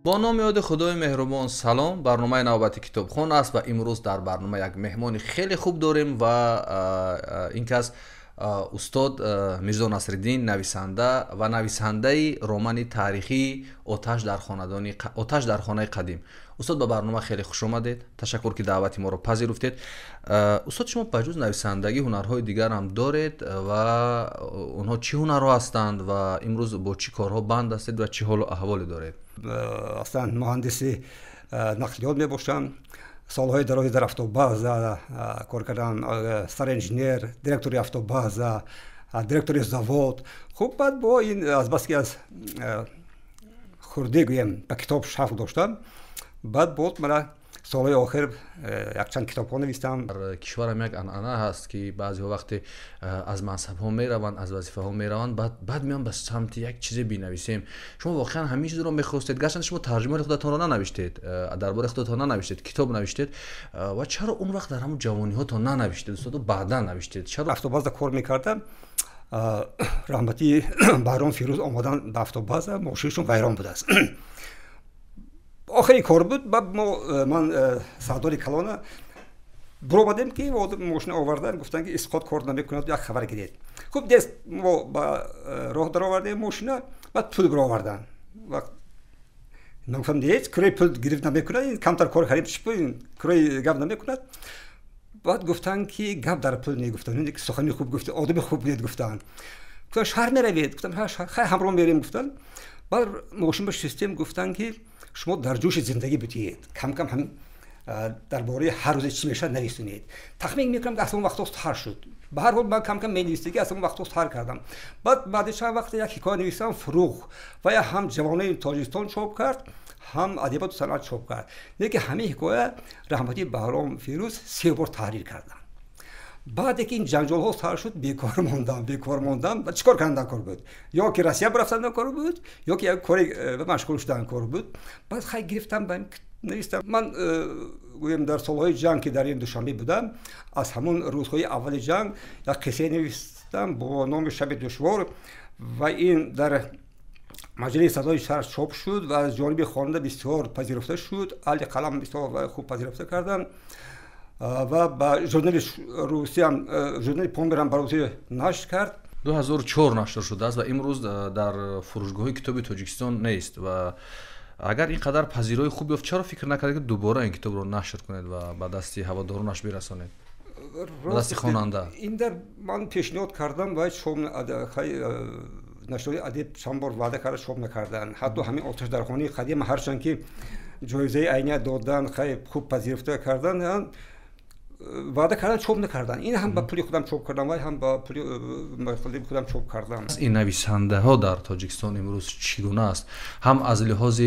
با نام یاد خدای مهربان سلام. برنامه نوبتی کتابخوان است و امروز در برنامه یک مهمان خیلی خوب داریم و این کس استاد میرزا نصرالدین نویسنده رمان تاریخی آتش در خانه قدیم. استاد به برنامه خیلی خوش آمدید. تشکر که دعوت ما رو پذیرفتید. استاد شما بجز نویسندگی هنرهای دیگر هم دارید و اونها چی هنرها هستند و امروز با چی کارها بند هستید و چی حال و احوالی دارید؟ اصلا مهندسی نقلیات می باشم. سالهای درازی در автобаз کار کردم، سر انجینیر، دیرکتوری автобаз، دیرکتوری завод. خب بعد با این از بس که از خورده گویم به کتاب شوق داشتم، بعد بود من سالهای آخر یک چند کتابخوان نوشتم. در کشورم یک عنعنه هست که بعضی وقت از منصب ها میروند، از وظیفه ها میروند، بعد میان به سمت یک چیزی بنویسیم. شما واقعا همین چیز رو میخواستید؟ گرچه شما ترجمه خودتان را ننوشتید، درباره خودتان ننوشتید، کتاب نوشتید، و چرا اون وقت در همون جوانی هاتون ننوشتید استاد و بعدا نوشتید؟ چرا؟ автобаз کار میکردم. رحمتی بهرام فیروز آمدن به автобаз، ماشینشون ویران بود است. آخری کار بود. من سردار کلان برآمدیم که ماشین آوردن، گفتن که اسقاط کار نمیکند، یک خبر گیرید. خب دست ما با راه در آوردیم ماشین، بعد پول برآوردن. وقت نگفتم دیگه کاری پول گرفت نمیکند، این کمتر کار خرید شپین کاری گپ نمیکند. بعد گفتن که گپ در پول نگفتن، این که سخنی خوب گفت، آدم خوب بود گفتن. گفتن شهر میروید؟ گفتم خیلی همراه میریم. گفتن بعد ماشین به سیستم گفتن که شما در جوش زندگی بودید، کم کم هم درباره هر روز چی میشه نویسونید. تخمین میکنم که اصلا اون وقت تر شد. به هر حال من کم کم مینویسیدگی اصلا اون وقت تر کردم. بعد چند وقت یک حکایت نویسم فروغ و یا هم جوانه تاجیکستان چاپ کرد، هم ادبیات و صنعت چاپ کرد. دیگه همه حکایت رحمتی بهرام فیروز 3 بار تحریر کردم. بعد که این جنجال ها سر شد بیکار موندم. چیکار کردن کار بود؟ یا که روسیه برفتن کار بود، یا که یک کاری مشغول شدن کار بود. بعد خیلی گرفتم به نوشتم. من گویم در سالهای جنگ که در این دوشنبه بودم، از همون روزهای اول جنگ یک قصه نوشتم با نام شب دشوار و این در مجله صدای شهر چاپ شد و از جانب خواننده بسیار پذیرفته شد. اهل قلم بسیار خوب پذیرفته کردن و با ژورنال روسی هم ژورنال پومبر هم برای نشر کرد. 2004 نشر شده است و امروز در فروشگاه کتاب تاجیکستان نیست و اگر اینقدر پذیرایی خوب یافت چرا فکر نکردید که دوباره این کتاب رو نشر کنید و به دستی هوادارانش برسانید؟ به دستی خواننده. این در من پیشنهاد کردم و چون نشریه ادب چند بار وعده کرد چاپ نکردن. حتی همین آتش در خانه قدیم هرچند که جایزه عینیت دادن خیلی خوب پذیرفته کردن، وعده کردن چاپ نکردن. این هم با پولی خودم چاپ کردم و هم با پولی خودم چاپ کردم. این نویسنده ها در تاجیکستان امروز چگونه است؟ هم از لحاظ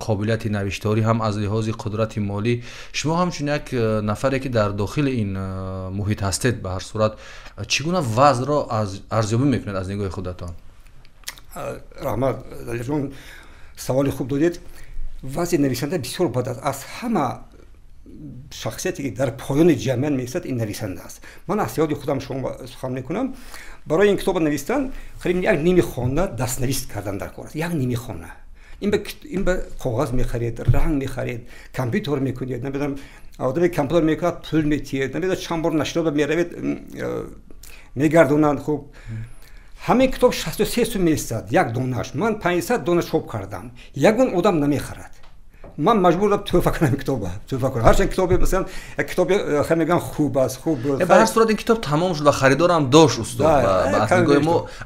قابلیت نوشتاری، هم از لحاظ قدرت مالی. شما همچون یک نفری که در داخل این محیط هستید، به هر صورت چگونه وضع را ارزیابی میکنید از نگاه خودتان؟ رحمت جون سوال خوب دادید. وضع نویسنده بسیار بد است. از همه شخصیتی که در پایان جامعه میستد این نویسنده است. من از یاد خودم شما سخن میکنم. برای این کتاب نوشتن خرید یک نیمه خانه دستنویس کردم در کار است. یک نیمه خانه این به کاغذ میخرید، رنگ میخرید، کامپیوتر میکنید، نمیدونم آدم کامپیوتر میکرد پول میتید، نمیدونم چند بار نشر میروید میگردونند. خوب همین کتاب 63 سو میستد یک دونش. من 500 دونه چاپ کردم، یگون آدم نمیخرد. من مجبور بودم توفه کنم کتابه. هرچند کتابی مثلا کتاب خیلی میگن خوب است، خوب بود. به هر صورت این کتاب تمام شد و خریدار هم داشت استاد.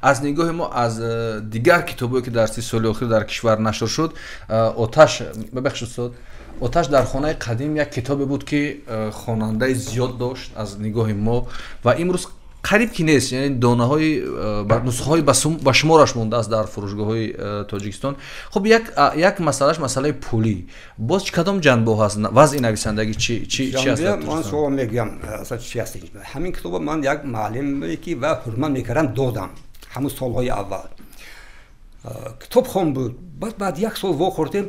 از نگاه ما از دیگر کتابایی که در 30 سال اخیر در کشور نشر شد، آتش در خانه قدیم یک کتابی بود که خواننده زیاد داشت از نگاه ما و امروز قریب کی نیست. یعنی دانه های نسخه های به شمارش مونده است در فروشگاه های تاجیکستان. خب یک مسئله پولی باز کدام جنبه هست؟ وضع نویسندگی چی است؟ من شما میگم اصلا چی است اینجا. همین کتاب من یک معلم که و حرمت میکردم دادم همون سالهای اول. کتاب خوان بود. بعد یک سال وا خوردم،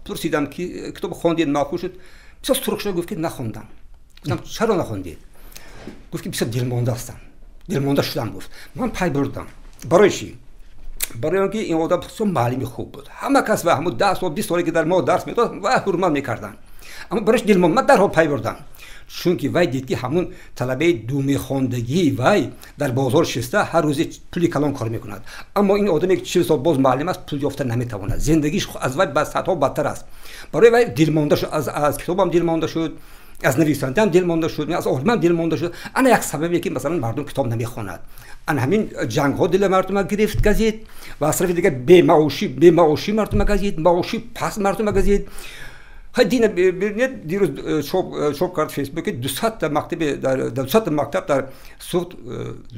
پرسیدم که کتاب خواندید؟ معقول شد. بسیار سرخ شد، گفت که نخوندم. گفتم چرا نخوندید؟ گفت که بسیار دلمانده هستم. دلمانده شدم. گفت من پای بردم. برای چی؟ برای اینکه این آدم بسیار معلم خوب بود، همه کس و همون 10 سال 20 سالی که در ما درس میداد و حرمت میکردن، اما برایش دلمون در حال پی بردم، چون که وای دید که همون طلبه دومی خواندگی وای در بازار شسته هر روز پولی کلان کار میکند، اما این آدمی که 40 سال باز معلم است پول یافته نمیتواند، زندگیش از وای صدها بدتر است. برای وای دلمانده شد، از کتابم دلمانده شد، از نویسنده هم دلمانده شد، از آدم دلمانده شد. انا یک سببی که مثلا مردم کتاب نمیخواند، ان همین جنگ ها دل مردم گرفت گزید و از طرف دیگه به معاشی مردم گزید، معاشی پس مردم گزید. دین ببینید دیروز چوب کرد فیسبوک 200 مکتب در 200 مکتب در سوخت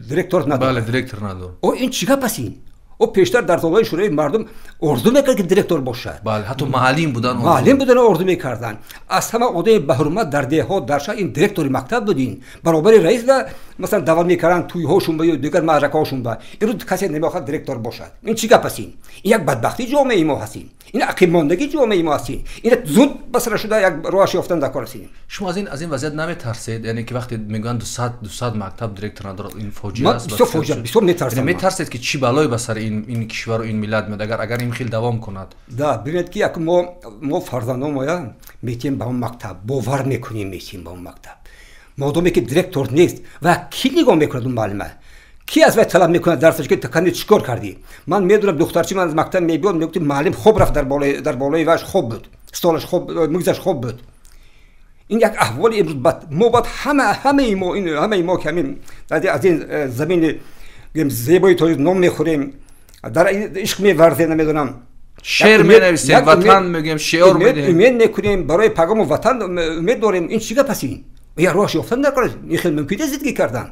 دیرکتور نداره. بله دیرکتور نداره. او این چیکار پسین؟ او پیشتر در سالهای شورای مردم اردو میکرد که دیرکتور باشد. بله حتی معلم بودن اردو میکردن. از همه آدم به حرمت در دهات در شهر این دیرکتور مکتب بودین. برابر رئیس و مثلا دوام میکردن توی هاشون با دیگر معرکه‌هاشون با. این کسی نمیخواد دیرکتور باشد. این چیکار پسین؟ این یک بدبختی جامعه ما هستیم. این عقیم ماندگی جامعه ما هستیم. این زود بسر شده یک راهش یافتن در کار هستیم. شما از این وضعیت نمیترسید؟ یعنی که وقتی میگن 200 مکتب دیرکتور نداره این فوجیه است. بسیار میترسم. میترسید که چی بلایی به سر این کشور و این ملت میاد اگر این خیلی دوام کند؟ دا ببینید که ما فرزندان میتیم به اون مکتب باور میکنیم، میتیم به اون مکتب مادامی که دیرکتور نیست و کی نگاه میکنه اون معلمه، کی از وقت طلب میکنه درسش که تکنی چیکار کردی؟ من میدونم دخترچی من از مکتب میبیاد میگفت معلم خوب رفت در بالای وش خوب بود، استالش خوب، مگزش خوب بود. این یک احوال امروز ما باید همه ما که همین از این زمین زیبایی تو نام میخوریم، در عشق می‌ورزیم، نمیدونم شعر می‌نویسیم، وطن میگیم، شعر می‌دیم، امید می‌کنیم، برای پیغام وطن امید داریم. این چیکار پسین؟ یا راهش یافتن در کار این خیلی ممکنه زندگی کردن.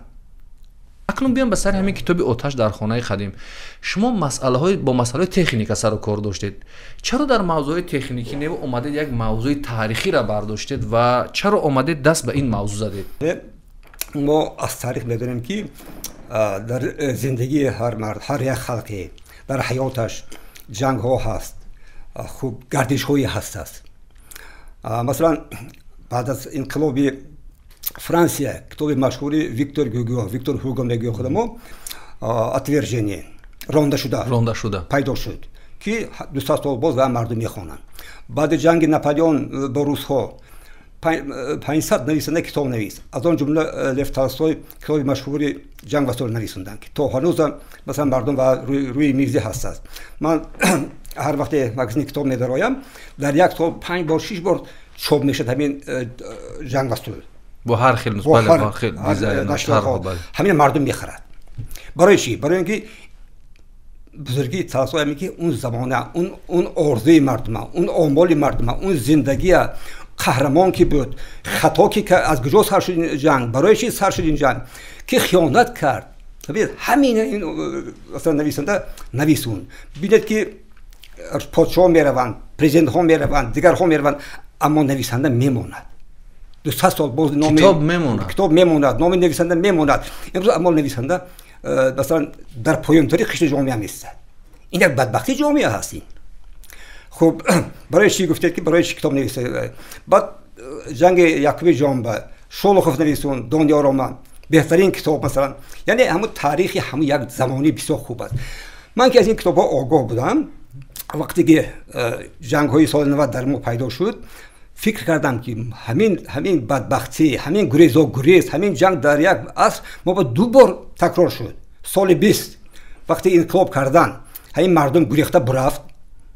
اکنون بیام به سر همین کتاب آتش در خانه قدیم. شما با مسائل تکنیک سر و کار داشتید. چرا در موضوع تکنیکی نمی اومدید یک موضوع تاریخی را برداشتید و چرا اومدید دست به این موضوع زدید؟ ما از تاریخ می‌دونیم که در زندگی هر مرد، هر یک خلقی در حیاتش جنگ ها هست، خوب گردش هایی هست. مثلا بعد از انقلاب فرانسه کتاب مشهوری ویکتور هوگو میگه خودمو اتورژنی رانده شده پیدا شد که 200 سال باز و مردم میخوانن. بعد جنگ ناپلیون با روس ها 500 نویسنده کتاب نویس، از آن جمله لف تولستوی کتاب مشهوری جنگ و صلح نویسوندن که تا هنوز مثلا مردم و روی میز هست. من هر وقت مگزین کتاب می‌درایم در یک سال 5 بار 6 بار چاپ میشه همین جنگ و صلح با هر خیلی با خیلی دیزاین همین مردم میخرد. برای چی؟ برای اینکه بزرگی تولستوی میگه اون زمانه اون آرزوی مردم، اون آمال مردم، اون زندگی قهرمان که بود، خطا که از کجا سر شد این جنگ، برای چی سر شد این جنگ، که خیانت کرد. ببینید همین این مثلا نویسنده نویسون ببینید که پادشاه میروند، پرزیدنت ها میروند، دیگر ها میروند، اما نویسنده میماند. 200 سال باز نام کتاب میماند، نام نویسنده میماند. امروز اما نویسنده مثلا در پایان تاریخ قشر جامعه میسته. این یک بدبختی جامعه هستین. خب برای چی گفتید که برای چی کتاب نویسه؟ بعد جنگ یعقوب جان شولوخوف نویسون، دنیا رومان، بهترین کتاب مثلا، یعنی همون تاریخی همون یک زمانی بسیار خوب است. من که از این کتاب ها آگاه بودم، وقتی که جنگ های سال 90 در ما پیدا شد فکر کردم که همین بدبختی، همین گریز، همین جنگ در یک عصر ما با 2 بار تکرار شد. سال 20 وقتی انقلاب کردن همین مردم گریخته برفت،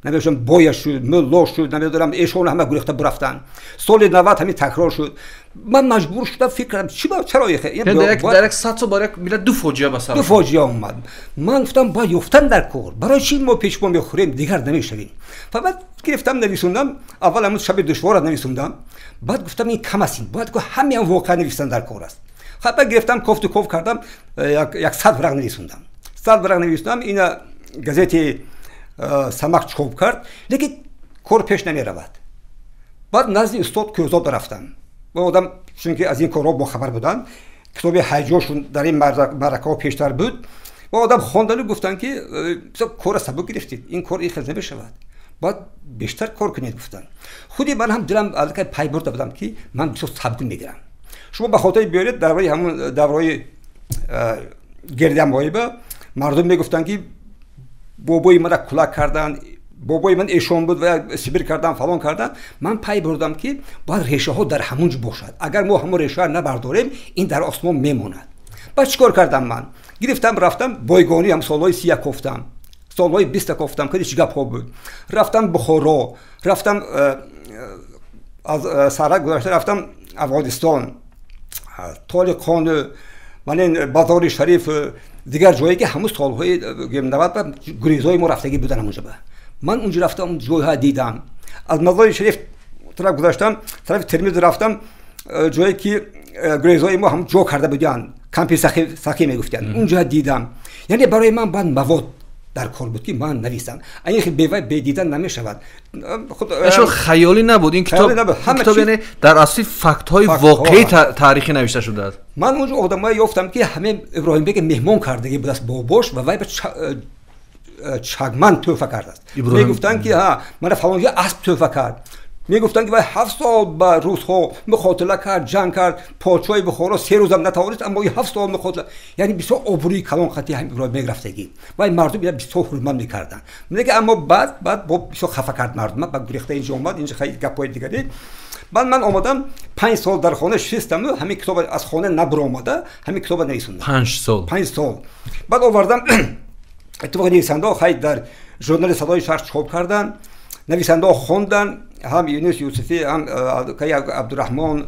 نمیدونم بایش شد، ملا شد، نمیدونم ایشون همه گریخته برفتن. سال 90 همین تکرار شد. من مجبور شدم فکر کردم چرا در یک سطح برای ملت 2 فاجعه بسر 2 فاجعه اومد. من گفتم با یافتن در کار، برای چی ما پیش پا میخوریم دیگر نمیشویم. فقط گرفتم نویسوندم، اول همون شب دشوار نویسوندم، بعد گفتم این کم است، باید که همین واقعا نویسن در کار است. بعد گرفتم کوف کردم، یک 100 ورق نویسوندم. 100 ورق نویسوندم، این گازت سمک چوب کرد، لیکن کار پیش نمی رود. بعد نزد استاد کوزاد رفتم و آدم چون که از این کارها با خبر بودن، کتاب هیجاشون در این مرکه ها پیشتر بود و آدم خواندن و گفتن که کار سبک گرفتید، این کار خیلی نمیشود، باید بیشتر کار کنید. گفتن خودی من هم دلم الکی پای برده بودم که من بسیار سبک میگیرم. شما به خاطر بیارید درباره همون دورای گردن مایبه مردم میگفتن که بابای من را کلاه کردن، بابای من ایشون بود و سیبر کردن فلان کردن. من پای بردم که باید ریشه ها در همونجا باشد. اگر ما همون ریشه ها نبرداریم این در آسمان میموند. بعد چیکار کردم؟ من گرفتم رفتم بایگانی هم سالهای 30 گفتم، سالهای 20 گفتم که چی گپ ها بود. رفتم بخارا، رفتم از سرک گذشته رفتم افغانستان، طالقان، من بازار شریف، دیگر جایی که همون سالهای 90 و گریزای ما رفتگی بودن اونجا. من اونجا رفتم، اون جایها دیدم. از مزار شریف طرف گذاشتم، طرف ترمیز رفتم، جایی که گریزای ما هم جو کرده بودن، کمپی سخی میگفتن، اونجا دیدم. یعنی برای من بعد مواد در کار بود که من نویسم. این خیلی به دیدن نمیشود. خود خیالی نبود این کتاب یعنی در اصل فکت های واقعی تاریخی نوشته شده است. من اونجا آدمایی یافتم که همه ابراهیم بیگ مهمان کردگی بود است باباش و وای به چگمن توفه کرده است. میگفتن که ها من فلان اسب توفه کرد. میگفتن که وای 7 سال با روس‌ها مقاتله کرد، جنگ کرد، پادشاهی بخارا 3 روزم نتوانست، اما 7 سال مقاتله. یعنی بسیار آبروی کلان خطی هم ابراهیم بیگ رفتگی. وای مردم بسیار حرمت میکردن. میگه اما بعد با بسیار خفه کرد مردم. با گریخته اینجا اومد، اینجا خیلی گپای دیگری. بعد من آمدم 5 سال در خانه شستم و همین کتاب از خانه نبر آمده، همین کتاب نویسوندم. 5 سال. بعد آوردم اتفاق نویسنده خیلی در ژورنال صدای شهر چاپ کردن، نویسنده خوندن، هم یونس یوسفی، هم اکای عبدالرحمن،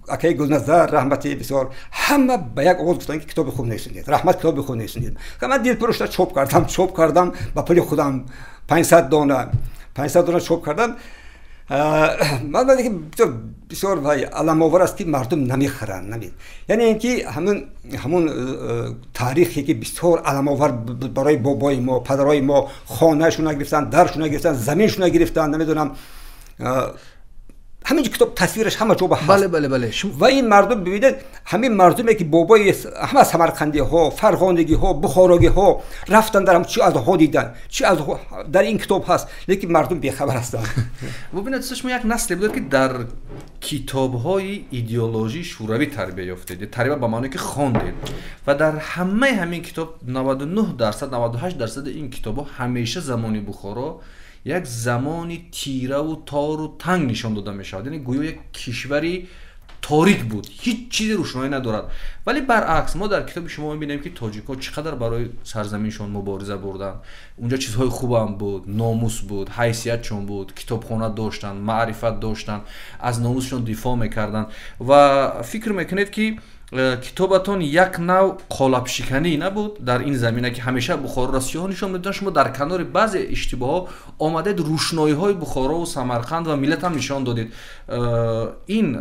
اکای گلنظر رحمتی بسیار، همه به یک آواز گفتن که کتاب خوب نویسید، رحمت کتاب خوب نویسید. که من دل پرشته چاپ کردم با پول خودم 500 دانه چاپ کردم. من دیگه بسیار علم آور است که مردم نمیخرن. یعنی اینکه همون تاریخی که بسیار علم آور برای بابای ما، پدرای ما، خانهشون نگرفتن، درشون نگرفتن، زمینشون نگرفتن، نمیدونم همین کتاب تصویرش همه جا هست. بله. و این مردم ببینید، همین مردمی که بابای همه سمرقندی ها، فرغانگی ها، بخاراگی ها رفتن در هم چی از ها دیدن، چی از در این کتاب هست، لیکن مردم بیخبر هستن. ببینید شما یک نسل بود که در کتاب های ایدئولوژی شوروی تربیت یافتید، تربیت به معنی که خواندید و در همین کتاب 99% این کتاب ها همیشه زمانی بخارا یک زمانی تیره و تار و تنگ نشان داده می شود. یعنی گویا یک کشوری تاریک بود، هیچ چیزی روشنایی ندارد. ولی برعکس ما در کتاب شما می‌بینیم که تاجیک‌ها چقدر برای سرزمینشون مبارزه بردن. اونجا چیزهای خوب هم بود، ناموس بود، حیثیتشون بود، کتابخانه داشتن، معرفت داشتن، از ناموسشون دفاع میکردن و فکر میکنید که کتابتون یک نوع قالب شکنی نبود در این زمینه که همیشه بخارا را سیاه نشان میدادن. شما در کنار بعضی اشتباهات آمدید روشنایی‌های بخارا و سمرقند و ملت هم نشان دادید. این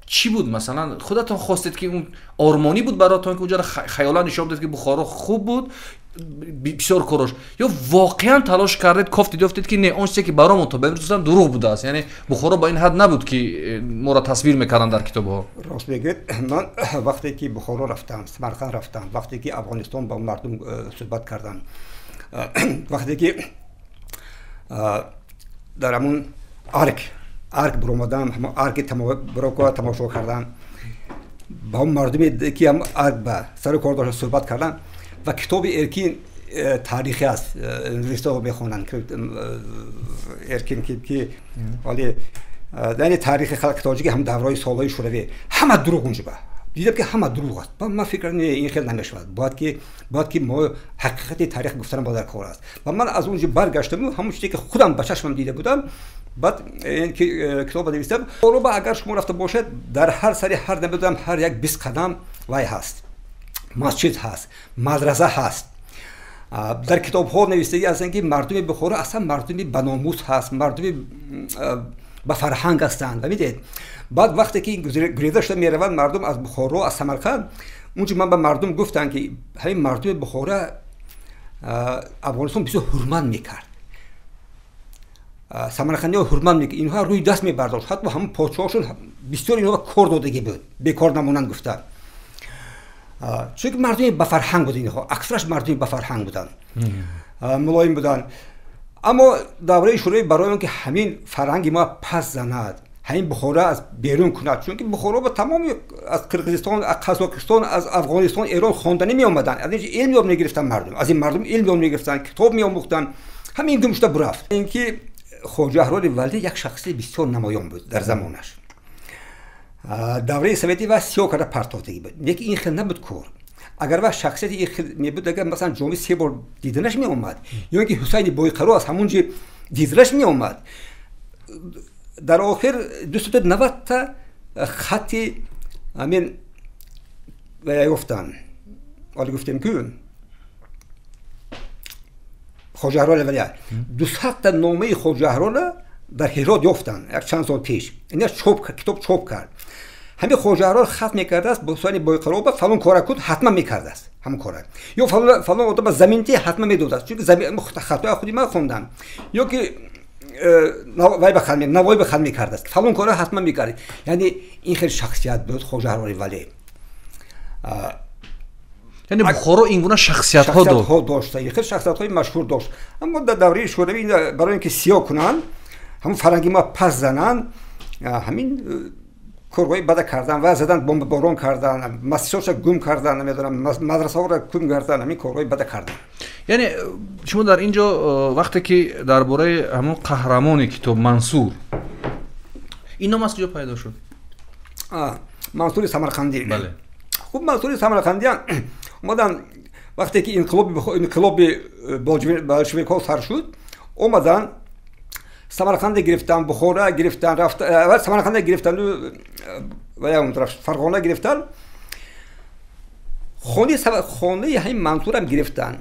چی بود؟ مثلا خودتون خواستید که اون آرمانی بود براتون که اونجا خیالا نشان بدید که بخارا خوب بود بسیار کوروش، یا واقعا تلاش کردید کافتید افتید که نه اون چیزی که برام تو بگم دروغ بوده است؟ یعنی بخارا با این حد نبود که ما را تصویر میکردن در کتاب‌ها. راست میگید. من وقتی که بخارا رفتم، سمرقند رفتم، وقتی که افغانستان با مردم صحبت کردم، وقتی که در همون ارک برآمدم، هم ارک تماشا کردم، با هم مردمی که هم ارک به سر کار داشت صحبت کردن و کتاب ارکین تاریخی است، نوشته میخونن که ارکین که ولی در تاریخ خلق تاجیک هم دورای سالهای شوروی همه دروغ اونجا با دیدم که همه دروغ است. من فکر این خیلی نمیشود، باید که ما حقیقت تاریخ گفتن با در کار است. و من از اونجا برگشتم و همون چیزی که خودم به چشمم دیده بودم بعد این کتاب نوشتم. اروپا اگر شما رفته باشد در هر سری هر نمیدونم هر یک 20 قدم وای هست، مسجد هست، مدرسه هست. در کتاب ها نوشته هستند که مردم بخارا اصلا مردمی با ناموس هست، مردمی با فرهنگ هستند. و میدید بعد وقتی که گریزه شده میروند مردم از بخارا از سمرقند، اونجا من به مردم گفتن که همین مردم بخارا افغانستان بسیار حرمت میکرد، سمرقندی ها حرمت میکرد، اینها روی دست میبرداشت، حتی همون پادشاهشون بسیار اینها کار دادگی بود، بیکار نمونند گفتن. چون مردمی با فرهنگ بودن، اینها اکثرش مردمی با فرهنگ بودن، ملایم بودن. اما دوره شوروی برای اون که همین فرهنگ ما پس زند، همین بخارا از بیرون کند، چون که بخارا با تمام از قرقیزستان، از قزاقستان، از افغانستان، ایران خواندنی می اومدن، از اینجا علم یاد میگرفتن مردم، از این مردم علم یاد میگرفتن، کتاب می آموختن، همین گمشته برفت. اینکه خواجه احرار ولی یک شخصیت بسیار نمایان بود در زمانش. دوره سویتی و سیاکار پرتاتگی بود. یکی این خیلی نبود کور. اگر و شخصیت این خیلی می بود، اگر مثلا جامعه 3 بار دیدنش می اومد، یا اینکه حسین بایقرا از همونجا دیدنش می اومد. در آخر 290 تا خطی همین و گفتن، ولی گفتیم که خواجه احرار ولی 200 تا نامه خواجه احرار در هرات یافتن یک چند سال پیش. اینا کتاب چاپ کرد. همین خواجه احرار خط میکرده است با حسین بایقرا با فلان کار کد حتما میکرده است همون کار، یا فلان آدم زمینتی حتما میداد است، چون زمین خطای خودی من خوندم، یا که نوای به خل میکرده است، فلان کار حتما میکرد. یعنی این خیلی شخصیت بود خواجه احرار ولی. یعنی بخارا اینگونه شخصیت ها داشت، خیلی شخصیت های مشهور داشت. اما در دوره شوروی برای اینکه سیاه کنن، همون فرنگی ما پس زنن، همین کارهای بد کردن و زدن، بمب بارون کردن، مسجدش گم کردن، نمیدونم مدرسه ها را گم کردن، همین کارهای بد کردن. یعنی شما در اینجا وقتی که درباره همون قهرمان کتاب منصور، این نام از کجا پیدا شد؟ منصور سمرقندی. بله. خب منصور سمرقندیان اومدن وقتی که انقلاب بلشویک‌ها سر شد، اومدن سمرقند گرفتن، بخارا گرفتن، رفت اول سمرقند گرفتن و یا اون طرف فرغانه گرفتن. خانه همین منصور هم گرفتن.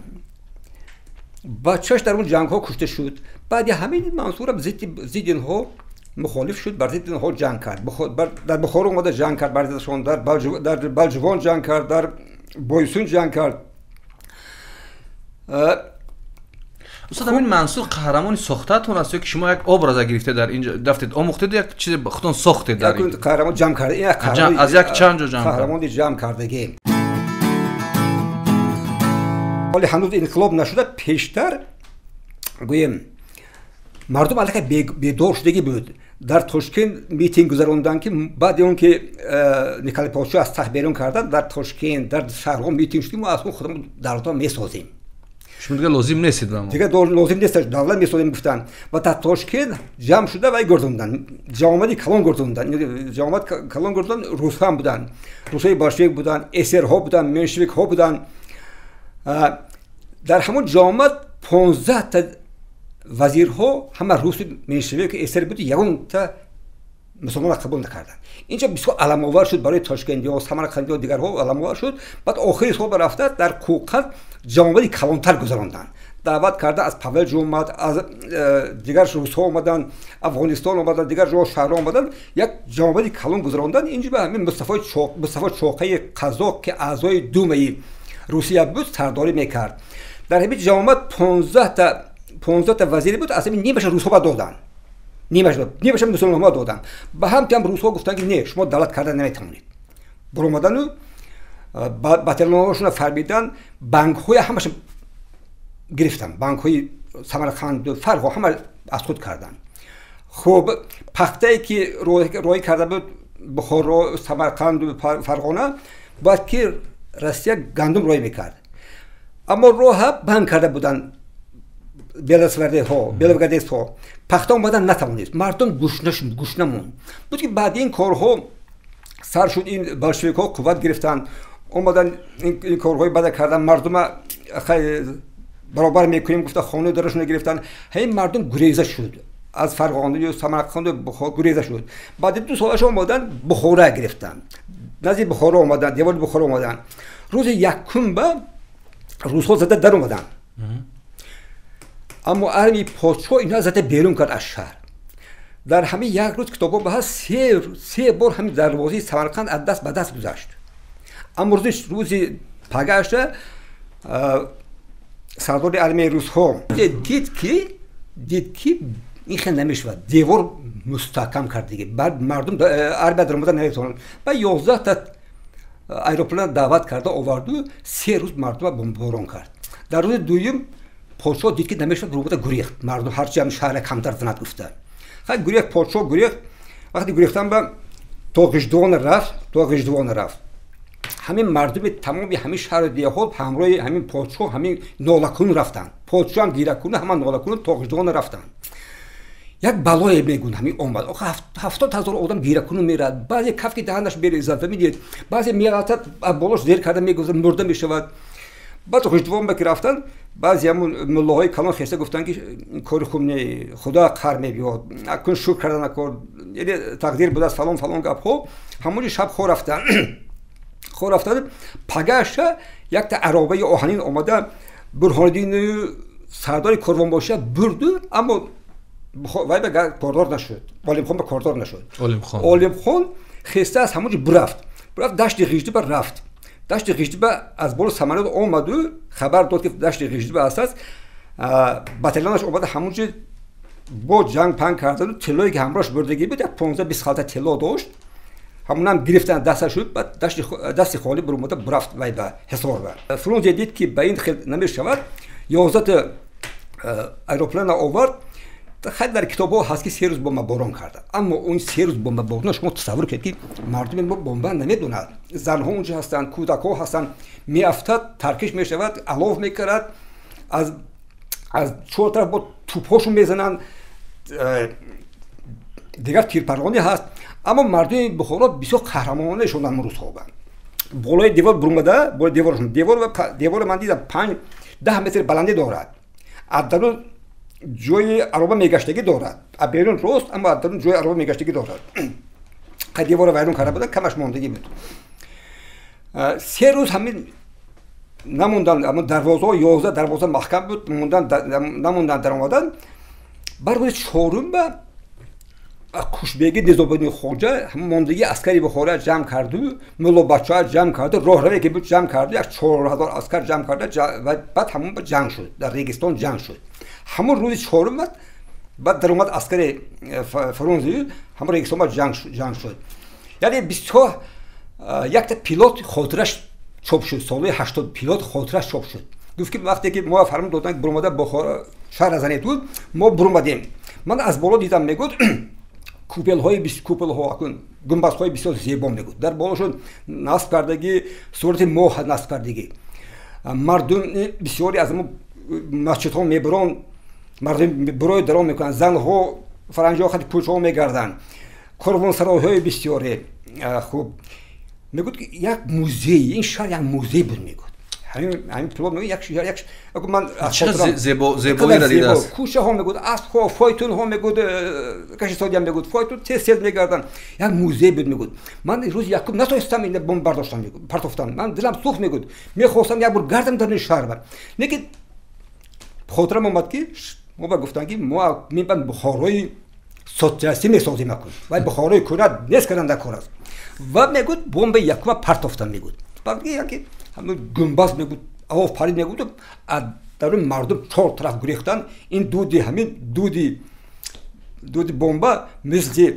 بچه‌اش در اون جنگ ها کشته شد. بعد همین منصور هم ضد اینها مخالف شد، بر ضد اینها جنگ کرد. در بخارا اومد جنگ کرد، بر ضدشون در بلجوان جنگ کرد، در بایسون جنگ کرد. استاد همین منصور قهرمانی ساختتون است یا که شما یک obraz گرفته در اینجا دفتید آموختید یا چیز خودتون ساختید در این؟ قهرمان جمع کرده. این از یک چند جا جمع کرده. قهرمانی جمع کردگی. ولی هنوز انقلاب نشده، پیشتر گویم مردم علیه بیدار شدگی بود. در تاشکند میتینگ گذروندن که بعد اون که نیکای پاشا از تخت بیرون کردن، در تاشکند در شهرها میتینگ شدیم و از اون خودمون دولت‌ها میسازیم. شما دیگه لازم نیستید بامون. دیگه لازم نیست دولت میسازیم گفتن و در تاشکند جمع شده و گردوندن. جامعه کلان گردوندن. جامعه کلان گردوندن روس هم بودن. روسای بلشویک بودن، اسر ها بودن، منشویک ها بودن. در همون جامعه 15 تا وزیرها همه روس منشویک اسر بود، یگان تا مسلمان قبول نکردن. اینجا بسیار علم آور شد برای تاشکندی ها، سمرقندی ها دیگرها علم آور شد. بعد آخری سال رفته در کوقت جامعه کلانتر گذراندن. دعوت کرده از پاولج اومد، از دیگر روس ها اومدن، افغانستان اومدن، دیگر جاها شهرها اومدن، یک جامعه کلان گذراندن. اینجا به همین مصطفی چاقی قزاق که اعضای دومه روسیه بود سرداری میکرد. در همین جامعه 15 تا وزیر بود، از همین نیمش روس ها دادن. نیمش مسلمان ها دادن. به هم روس ها گفتن که نه شما دولت کردن نمیتونید. برو اومدن و باتلون هاشون فرمیدن، بانک های همش گرفتن، بانک های سمرقند فرق همه از خود کردن. خب پخته که روی کرده بود بخارا، سمرقند و فرغانه، باید که روسیه گندم روی میکرد. اما روها بند کرده بودن بلسورده ها، بلوگردیس ها. پخته اومدن نتوانید. مردم گوش نمون. بود که بعد این کارها سر شد، این بلشویک ها قوت گرفتن، اومدن این کارهای بد کردن، مردم برابر میکنیم گفته خانه درشون گرفتن. همین مردم گریزه شد از فرغانه و سمرقند و بخارا گریزه شد. بعد 2 سالش اومدن بخارا گرفتن، نزدیک بخارا اومدن، دیوار بخارا اومدن. روز یکم به روس‌ها زده در اومدن. اما ارمی پادشاه اینا زده بیرون کرد از شهر. در همین یک روز کتابا به 3 بار همین دروازه سمرقند از دست به دست گذشت. اما روزی پگشت سردار ارمی روس ها دید که این خیلی نمیشود، دیوار مستحکم کرد دیگه. بعد مردم ارمی در اومدن نمیتونن. بعد 11 تا ایروپلان دعوت کرده آورد و 3 روز مردم بمباران کرد. در روز دوم پادشاه دید که نمیشود، رو گریخت. مردم هرچی هم شهر کمتر زند گفتن. خیلی گریخت، پادشاه گریخت. وقتی گرفتن به تا غجدوان رفت همین مردم تمامی همین شهر دیهات همراه همین پادشاه همین نالکون رفتن پادشاه هم گیرکونه همین نالکون تا غجدوان رفتن یک بلای میگون همین اومد آخه 70,000 آدم گیرکونه میرد بعضی کف که دهنش بریزد و میدید بعضی میغلطد بالاش زیر کرده میگذاره مرده میشود بعد غجدوان به رفتن بعضی همون ملاهای کلان خسته گفتن که کار خوب نه خدا قهر میبیاد نکن شکر کردن نکن یعنی تقدیر بود از فلان فلان گپ ها همون شب خور رفتن پگاش یک تا عربه آهنین اومده برهانالدین سردار کاروان باشه برد اما وای به کاردار نشد عالم خان به کاردار نشد عالم خان خسته از همونجا برفت دشت غجدبه رفت دشت غجدبه از بالا سمنود اومد و خبر داد که دشت غجدبه است باتالونش اومده همونجا با جنگ پنگ کرده و طلایی که همراهش بردگی بود 15-20 خالته طلا داشت همونم گرفتن دستش شد بعد دست خالی بر اومده برفت وای به حصار و فرانس دید که به این خیلی نمیشود 11 ایروپلان آورد خیلی در کتاب ها هست که 3 روز بمب باران کرده اما اون 3 روز بمب باران شما تصور کنید که مردم ما بمب نمیدونند زن ها اونجا هستند کودک ها هستند میافتد ترکش میشود علاف میکرد از 4 طرف با توپاشون میزنن دیگر تیرپرانی هست اما مردم بخارا بسیار قهرمانانه شدن روز ها بالای دیوار برومده بالای دیوار من دیدم 5-10 متر بلندی دارد از جای عربه میگشتگی دارد بیرون راست اما از جای عربه میگشتگی دارد که دیوار ویرون کرده بودن کمش ماندگی بود 3 روز همین نموندن اما دروازه 11 دروازه محکم بود نموندن در اومدن بر روز 4م به کوشبگی نظامی خوجه هم ماندگی عسکری بخوره جمع کرد و ملا بچه ها جمع کرده راه روی که بود جمع کرده یک 4,000 عسکر جمع کرده و بعد همون به جنگ شد در ریگستان جنگ شد همون روز 4م بعد در اومد عسکر فرانسوی همون ریگستان جنگ شد یعنی 22 یک تا پیلوت خاطرش چاپ شد سال 80 پیلوت خاطرش چاپ شد گفت که وقتی که ما فرمان دادن که برومده بخار شهر زنید بود ما برومدیم من از بالا دیدم میگفت کوپل ها گنبد های بسیار زیبا میگفت در بالاشون نصب کردگی صورت ماه نصب کردگی مردم بسیاری از ما مسجد ها میبرن مردم برای درام میکنن زن ها فرنگی ها خیلی کوچه ها میگردن کاروانسرای های بسیاری خوب میگفت که یک موزه این شهر یک موزه بود میگفت همین پلان میگه یک شهر یک من چه زیبایی را دیده است کوچه ها میگفت اسب ها فایتون ها میگفت کشی سادی هم میگفت فایتون تست میگردن یک موزه بود میگفت من روز یکم نتونستم این بمب برداشتم میگفت پرتافتم من دلم سوخت میگفت میخواستم یک بار گردم در این شهر بر لیکن خاطرم اومد که ما گفتن که ما میبند بخارای سوسیالیستی میسازیم میکنیم و بخارای کره نیست کردن در کار است و میگفت بمب یکم پرتافتم میگفت بعد یکی همون گنبد میگفت آواز پرید میگفت در مردم 4 طرف گریختن این دودی بمب مثل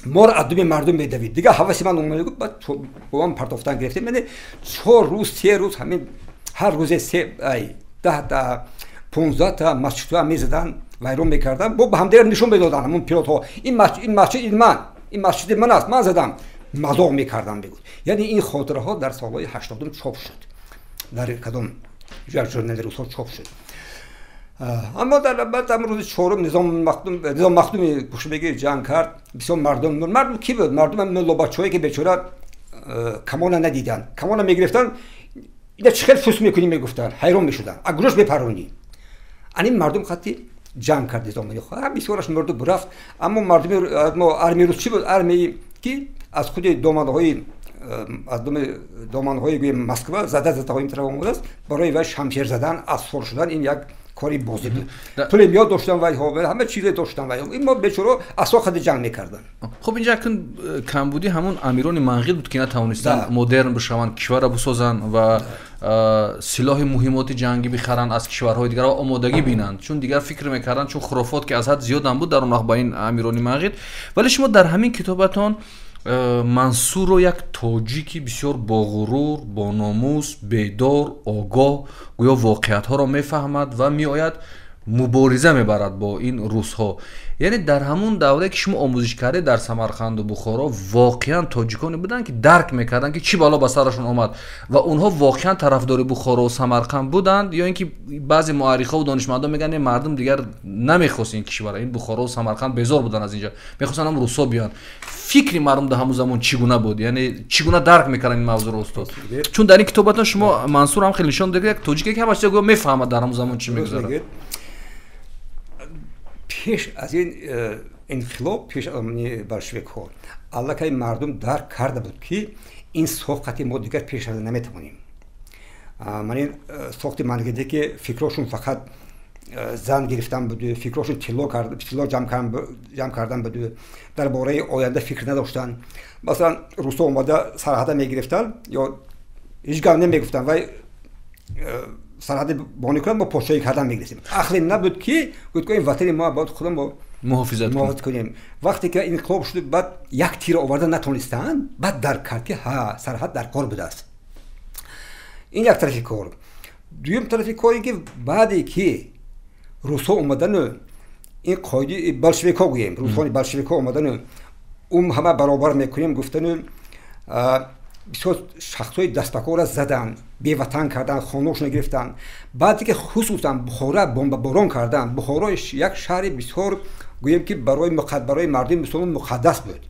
مار ادوی مردم میدوید دیگه حواس من اومد گفت بعد بمب پرتافتن گرفتیم یعنی 4 روز 3 روز همین هر روز 10 تا 15 تا مسجد میزدن ویران میکردن با هم دیگر نشون میدادن همون پیلوت ها این مسجد من است من زدم مذاق میکردن بگو یعنی این خاطره ها در سالهای 80 چاپ شد در کدام ژورنال روسا چاپ شد اما در بعد روز 4 نظام مخدوم کوشبگی جنگ کرد بسیار مردم کی بود مردم ملا بچه‌ای که بیچاره کمان ندیدن کمان میگرفتن اینا چه فوس میکنی میگفتن حیران میشدن اگروش بپرونی این مردم خطی جنگ کرد زمانی خود بسیارش مرد برفت اما مردم ارمی روس چی بود ارمی که از خود دامنهای مسکو زده های طرف اومده است برای وی شمشیر زدن اسفار شدن این یک کاری بازی بود پولمیات داشتن وی ها همه چیز داشتن وی این ما بیچاره اسا خود جنگ میکردن خب اینجا کمبودی همون امیران منقل بود که نتوانستن مدرن بشوند کشور را بسازن و سلاح مهمات جنگی بخرن از کشورهای دیگر آمادگی بینند چون دیگر فکر میکردن چون خرافات که از حد زیاد هم بود در اون وقت با این امیران منقل ولی شما در همین کتابتان منصور رو یک تاجیکی بسیار با غرور با ناموس بیدار آگاه گویا واقعیت ها را میفهمد و میآید мубориза мебарад бо ин русҳо. яъне дар ҳамун давре ки шумо омӯзиш кардед дар Самарқанду Бухоро, воқеан тоҷиконе буданд ки дарк мекарданд ки чӣ бало ба сарашон омад ва онҳо воқеан тарафдори Бухоро ва Самарқанд буданд, ё ин ки баъзе муаррихову донишмандон мегӯянд мардум дигар намехост ин кишвара, ин Бухоро ва Самарқанд безор буданд аз инҷа, мехостанд ҳам русҳо биёнд. фикри мардум дар ҳамун замон чӣ гуна буд, яъне чӣ гуна дарк мекарданд ин мавзӯъро устод? чун дар ин китобатон шумо Мансур ҳам хеле нишон додед, як тоҷике ки ҳама чиза гӯё мефаҳмад дар ҳамун замон чӣ мегузарад. пеш аз ин инқилоб, пеш аз большевикҳо аллакай мардум дарк карда буд ки ин софқати мо дигар пеш рафта наметавонем. ман ин сохти мангиде ки фикрошун фақат зан гирифтан буду, фикрошун тилло ҷамъ кардан буду, дар бораи оянда фикр надоштанд. масалан русо омада сарҳада мегирифтанд ё ҳеҷ гап намегуфтанд, вай сарҳади бонӣ кунанд, мо подшоҳӣ кардан мегирифтем. ахли набуд ки гӯё ин ватани мо бояд худам мо муҳофизат кунем. вақте ки инқилоб шуд, баъд як тира оварда натонистанд, баъд дарк кард ки ҳа сарҳад дар кор будааст. ин як тарафи кор. дуюм тарафи кор ин ки баъде ки русҳо омадану ин қоиди большевикҳо гӯем, русони большевикҳо омадану ҳама баробар мекунем гуфтану бисёр шахсҳои дастпакора задан, беватан кардан, хонашона гирифтанд. баъде ки хусусан Бухора бомбаборон кардан, Бухоро як шаҳри бисёр гӯем ки барои мардуми мусулмон муқаддас буд.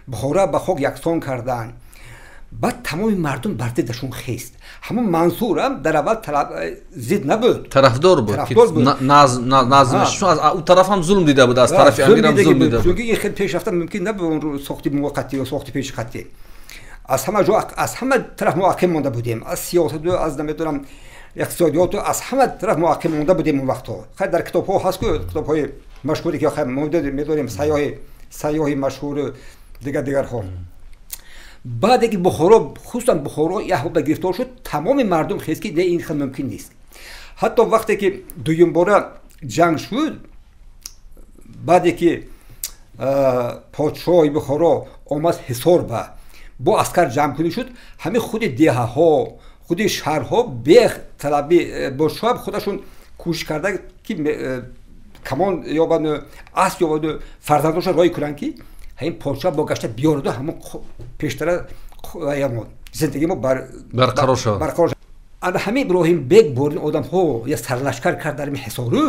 Бухора ба хок яксон кардан. баъд тамоми мардум бар дидашон хист. ҳамон Мансурам дар аввал зид набуд, тарафдор буд. назмш у тараф ҳам зулм дида буд, аз тарафи амирам зулм дида буд. чунки ин хеле пешрафта мумкин набуд сохти муваққатӣ ё сохти пешқатӣ. аз ҳама тараф муақим монда будем, аз сиёсату, аз намедонам иқтисодиёту, аз ҳама тараф муақим монда будем он вақтҳо. хай дар китобҳо ҳаст ку китобҳои машҳуре ки медонем сайёҳи машҳуру дигарҳо. баъде ки Бухоро, хусусан Бухоро яҳоба гирифтор шуд, тамоми мардум хест ки ин хел мумкин нест. ҳатто вақте ки дуюм бора ҷанг шуд, баъде ки подшоҳи Бухоро омад ҳисор бо аскар ҷамъкунӣ шуд, ҳамин худи деҳаҳо, худи шаҳрҳо беталаби подшоҳ худашон кӯшиш карда ки камон ёбаду, асп ёбаду, фарзандошон роҳӣ кунанд ки ҳамин подшоҳ богашта биёраду ҳамон пештара зиндагии мо барқарор шавад. ҳамин Иброҳим бек борин одамҳо я сарлашкар кард дар ин ҳисору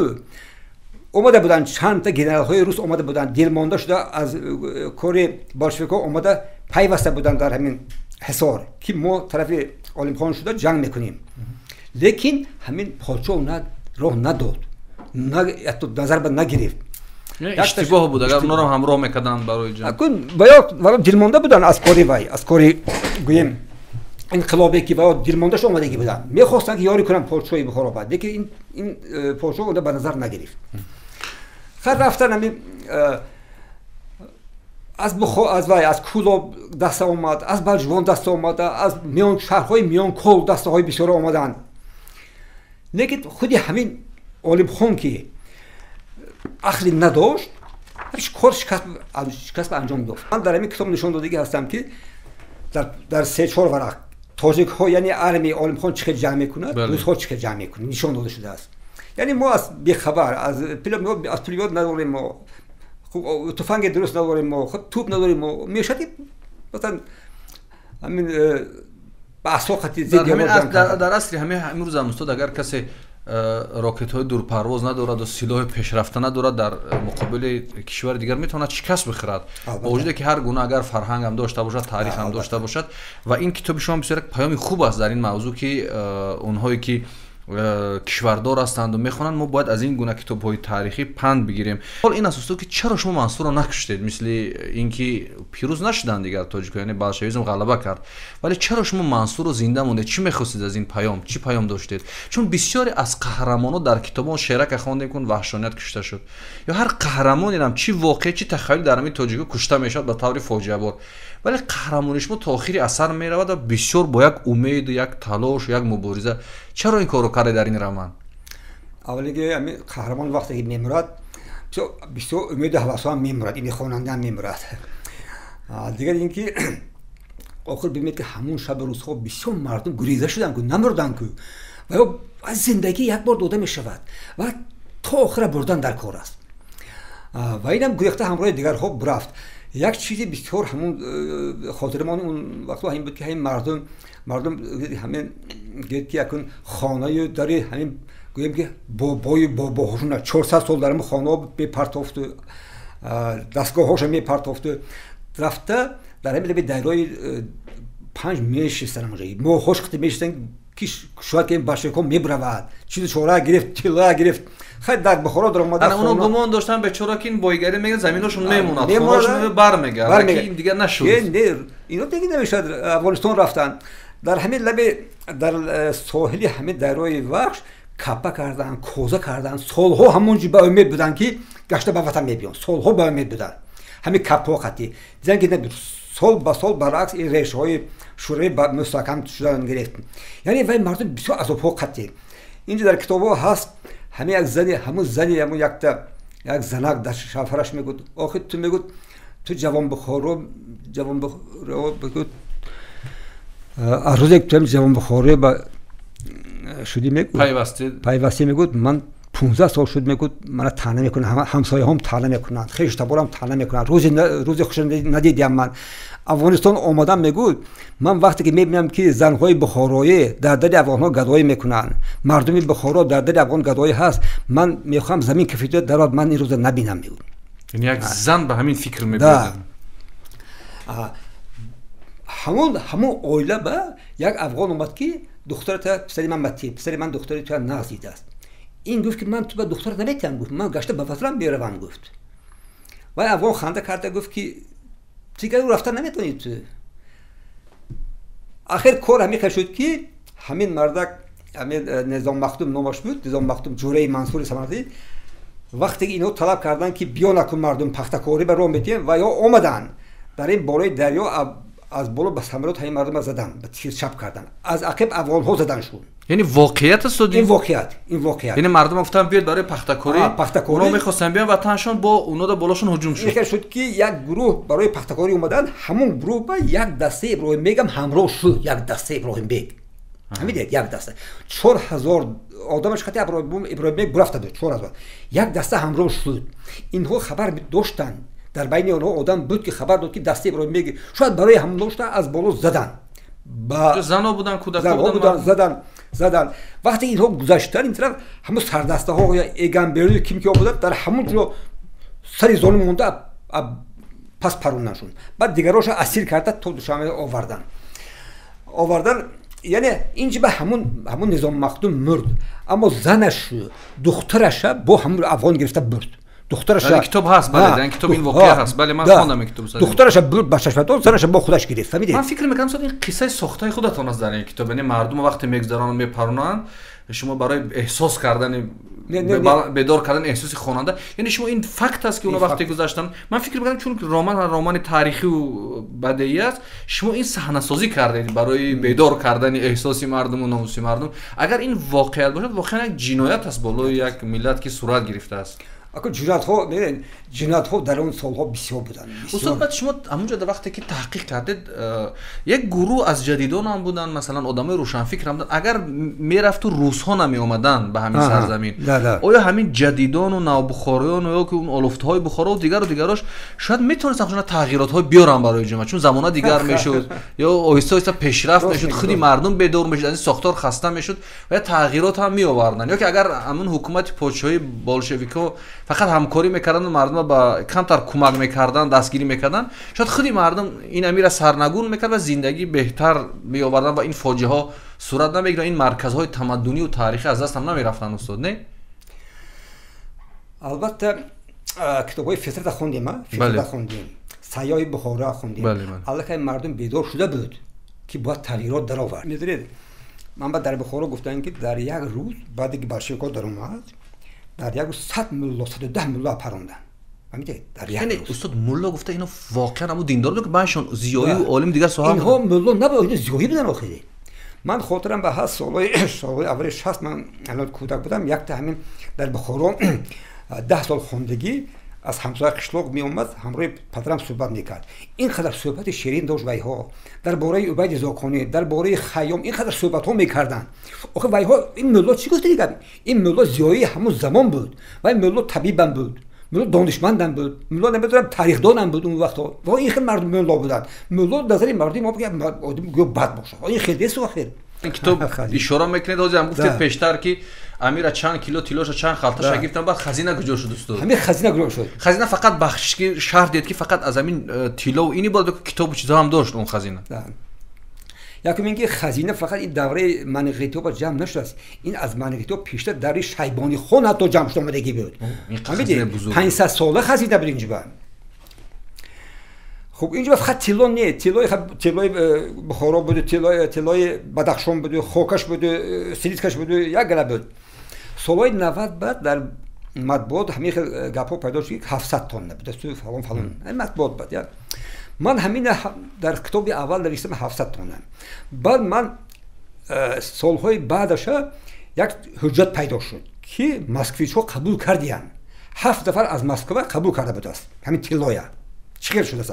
омада буданд, чандта генералҳои рус омада буданд, дилмонда шуда аз кори большевикҳо омада пайваста буданд дар ҳамин ҳисор ки мо тарафи олимхон шуда ҷанг мекунем. лекин ҳамин подшоҳ роҳ надод, назар нагирифт. иштибоҳ буд, агар онҳоро ҳамроҳ мекарданд барои ҷанг. баё дилмонда буданд аз кори вай, аз кори гӯем инқилобе ки баё дилмондааш омадагӣ буданд, мехостанд ки ёрӣ кунанд подшоҳи Бухоро, лекин ин подшоҳ онда ба назар нагирифт. хар рафтан ҳамин аз Кӯлоб даста омад, аз Балҷувон даста омада, аз шаҳрҳои миёнкол дастаҳои бисёре омаданд. лекин худи ҳамин Олимхон ки ақли надошт, кор шикаст ба анҷом дод. ман дар ҳамин китоб нишон додагӣ ҳастам ки дар 3-4 варақ тоҷикҳо, яъне армияи Олимхон чӣ хел ҷамъ мекунад, русҳо чӣ хел ҷамъ мекунад, нишон дода шудааст. яъне мо аз бехабар, аз пулемёт надорем, мо туфанги дуруст надорем, мо туп надорем, мо мешад ки масалан ҳамин ба асоқати зидди дар асри ҳамин имрӯзам устод агар касе рокетҳои дурпарвоз надораду силоҳи пешрафта надорад, дар муқобили кишвари дигар метавонад шикаст бихӯрад, бо вуҷуде ки ҳар гуна агар фарҳангам дошта бошад, таърихам дошта бошад. ва ин китоби шумо бисёр як паёми хуб аст дар ин мавзӯъ ки онҳое ки кишвардор ҳастанду мехонанд, мо бояд аз ин гуна китобҳои таърихӣ панд бигирем. ҳол ин аст ки чаро шумо Мансурро накуштед, мисли ин ки пирӯз нашуданд дигар тоҷикҳо, яъне болшевизм ғалаба кард, вале чаро шумо Мансурро зинда мондед? чӣ мехостед аз ин паём? чӣ паём доштед? чун бисёре аз қаҳрамоно дар китобон шерака хондем кун ваҳшоният кушта шуд, ё ҳар қаҳрамонирам чӣ воқеъ чӣ тахаyyул дар ҳамин тоҷикҳо кушта мешавад ба таври фоҷиабор, вале қаҳрамони шумо то охири асар меравад ва бисёр бо як умеду, як талош, як мубориза. чаро ин корро кардед дар ин роман? аввалиге ҳамин қаҳрамон вақте ки мемурад бисёр умеду ҳавасҳо ҳам мемурад, ин хонанда ҳам мемурад. дигар ин ки охир бимед ки ҳамон шаби рӯзҳо бисёр мардум гуреза шуданд ку намурданд ку ва аз зиндагӣ як бор дода мешавад ва تا آخر بردن در کار است و اینم گریخته همراه دیگرها برفت. یک چیزی بسیار همون خاطر ما اون وقتا همین بود که همین مردم همین گفت که اون خانه داره همین گویم که باباهاشون 400 سال در خانه بپرتافت و دستگاه‌هاش میپرتافت رفته در همین لبه دایره 5 میش سرمایه ما خوش خط میشتن که شاید که این باشکم میبرود چیز چورا گرفت طلا گرفت خیلی در بخارا در اومد. انا اونو گمان داشتن به چورا که این بایگری میگه زمینشون میموند خونه‌شون برمیگرده که این دیگه نشد. اینا دیگه نمیشد. افغانستان رفتن در همین لبه در ساحلی همین دایره وحش کپا کردن کوزه کردن سالها همونجا با امید بودن که گشته به وطن میبیان سالها با امید بودن همین کپا خطی دیدن که نه سال با سال برعکس این ریشه های شوره مستحکم شدن گرفت. یعنی ولی مردم بسیار عذاب خطی اینجا در کتاب ها هست همین یک زنی همون یک زنک در شفرش میگود آخه تو میگود تو جوان بخورو بگود روزی که تو جوان بخوره با شدی میگود پیوسته میگود من 15 سال شد میگود من تنه میکنم همسایه هم تنه میکنن خیلی تبارم تنه میکنن روزی خوش ندیدم. من افغانستان آمدم میگود من وقتی که میبینم که زنهای بخارایی در دل افغانها گدایی میکنن مردم بخارا در دل افغان گدایی هست من میخوام زمین کفیده درات من این روز نبینم میگود. یعنی یک زن به همین فکر میبود. همون اویله با یک افغان اومد که دخترت پسری من متی پسری من دختری تو نازیده است. این گفت که من تو با دختر نمیتونم گفت من گشته به وطنم میروم گفت. و افغان خنده کرده گفت که دیگه رفتن نمیتونید تو. آخر کار همین شد که همین مردک همین نظام مخدوم نامش بود نظام مخدوم جوره منصور سمردی وقتی اینو طلب کردن که بیا نکن مردم پختکاری به راه میتین و یا اومدن در این بالای دریا از بالا به سمرات همین مردم زدن به تیر چپ کردن از عقب افغان ها زدن شون. یعنی واقعیت است این واقعیت یعنی مردم گفتن بیاد برای پختکاری اونا میخواستن بیان وطنشون با اونا دا بالاشون هجوم شد. این شد که یک گروه برای پختکاری اومدن همون گروه با یک دسته ابراهیم بیگم همراه شد. یک دسته ابراهیم بیگ همین یک دسته 4000 آدمش خطی ابراهیم بیگ برفته بود 4000 یک دسته همراه شد. اینها خبر داشتن در بین اونها آدم بود که خبر داد که دسته ابراهیم بیگ شاید برای حمله داشته از بالا زدن با زنا بودن کودکان بودن زدن وقتی اینها گذشتن این طرف همون سردسته ها یا ایگنبری کیم که بودن در همون جلو سری ظلم مونده پس پروندنشون بعد دیگراش اسیر کرده تو دوشنبه آوردن یعنی اینجا به همون نظام مخدوم مرد اما زنش دخترش با همون افغان گرفته برد. دخترش کتاب هست بله در کتاب این واقعه هست بله من خواندم کتاب دخترش برد بچه‌ش بود زنش با خودش گرفت. من فکر میکنم این قصه ساخته خودتون است در این کتاب یعنی مردم وقتی میگذرانن میپرونن شما برای احساس کردن بیدار کردن احساس خواننده یعنی شما این فکت است که اونا وقتی گذاشتن من فکر میکنم چون رمان تاریخی و بدیهی است شما این صحنه سازی کردید برای بیدار کردن احساس مردم و ناموس مردم. اگر این واقعیت باشد واقعا یک جنایت است بالای یک ملت که صورت گرفته است. اگه جنایت ها در اون سالها بسیار بودن. استاد بعد شما همونجا در وقتی که تحقیق کردید یک گروه از جدیدان هم بودن مثلا آدمای روشنفکر هم بودن اگر میرفت و روس ها نمی اومدن به همین سرزمین آیا همین جدیدان و نوبخاریان یا که اون آلفت های بخارا و دیگراش شاید میتونستن خودشون تغییرات های بیارن برای جامعه چون زمانه دیگر میشد یا آهسته آهسته پیشرفت میشد خودی مردم بیدار میشد از این ساختار خسته میشد و تغییرات هم می آوردن یا که اگر همون حکومت پادشاهی بولشویکا فقط همکاری میکردن و مردم با کمتر کمک میکردن دستگیری میکردن شاید خودی مردم این امیر سرنگون میکرد و زندگی بهتر می آوردن و این فاجعه ها صورت نمیگیره این مرکزهای تمدنی و تاریخی از دست هم نمیرفتن استاد نه. البته کتابای فطرت خوندیم سیاه بخارا خوندیم الله که مردم بیدار شده بود که باید تغییرات در آورد. میدونید من بعد در بخارا گفتن که در یک روز بعد که بلشویک‌ها در اومد در یک روز 100 ملا 110 ملا پروندن. یعنی استاد ملا گفته اینا واقعا همون دیندار بود که بعدشون زیایی و عالم دیگر صحبت اینها ملا نبود زیایی بودن آخری. من خاطرم به هست سال اول 60 من الان کودک بودم یک تا همین در بخارا 10 سال خوندگی аз ҳамсояи қишлоқ меомад, ҳамроҳи падарам суҳбат мекард. ин қадар суҳбати ширин дошт вайҳо дар бораи Убайди Зоконӣ, дар бораи Хайём ин қадар суҳбатҳо мекарданд. Охир вайҳо ин мулло чӣ гуфта дигар? Ин мулло зиёии ҳамон замон буд. Вай мулло табибам буд. ملو دانشمندم بود، ملو نمیدونم تاریخدانم بود اون وقتا. و این خیلی مردم ملو بودن. ملو نظری مردم ما بگم آدم بد باشه. این خیلی است آخر. این کتاب اشاره میکنه دوزی هم گفتید پیشتر که امیر چند کیلو تیلوش چند خالتاش گرفتن بعد خزینه کجا شد دوستو؟ همین خزینه کجا شد؟ خزینه فقط بخشش که شهر دید که فقط از همین تیلو و اینی بود کتاب و چیزا هم داشت اون خزینه. یکی میگه خزینه فقط این دوره منقیتو با جمع نشد. این از منقیتو پیشتر دوره شیبانی خون حتی جمع شده اومدگی بود. این خزینه بزرگ. 500 ساله خزینه بود اینجا. خب اینجا فقط تیلو نه، تیلوی بخارا بود، تیلوی بدخشان بود، خوکش بود، سلیتکش بود، یک گله بود. سالهای 90 بعد در مطبوعات همین گپا پیدا شد 700 تن بود. تو فلان این مطبوعات بود. من همین در کتاب اول نوشتم 700 تن. بعد من سالهای بعدش یک حجت پیدا شد که مسکویچ‌ها قبول کردیان. 7 نفر از مسکو قبول کرده بود است. همین تیلویا. چیکار شده است؟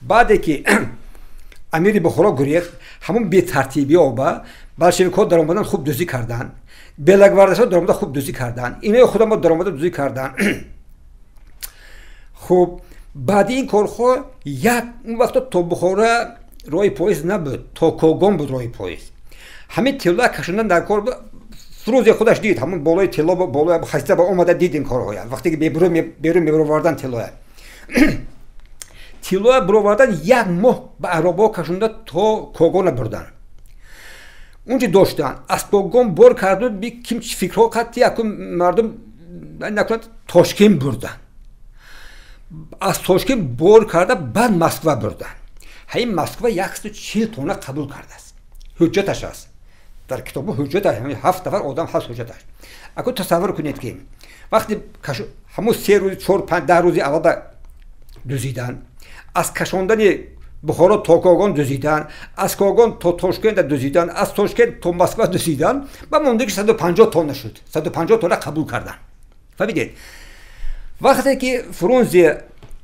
بعدی که امیر بخارا گریخت، همون بی ترتیبی آبا بلشویک‌ها در اومدن خوب دوزی کردن. بلگواردش‌ها در اومدن خوب دوزی کردن. اینا خود ما در اومدن دوزی کردن. خب بعد این کارها یک اون وقت تا بخارا روی پاییز نبود، تا کوگان بود روی پاییز. همین تیلا کشوندن در کار فروزی خودش دید، همون بالای تیلا بالای خسته با اومده دید این کارها. وقتی که بیرون واردن تیلا تیلو برووردن یک ماه به عربا کشونده تا کوگان بردن. اونجا داشتن از کوگان بر کردن بی کیم فکرها قطعی اکن مردم نکنند تاشکین بردن. از تاشکین بر کرده بعد مسکو بردن. همین مسکو 140 تن قبول کرده است. حجتش است. در کتاب حجت همین 7 نفر آدم هست حجتش. اگه تصور کنید که وقتی همون 3 روز 4 5 10 روزی اول دوزیدن از کشاندن بخارا تا کوگان دوزیدن، از کوگان تا تاشکند دوزیدن، از تاشکند تا مسکو دوزیدن و مونده که 150 تن شد. 150 تن قبول کردن. فهمیدید؟ وقتی که فرونزی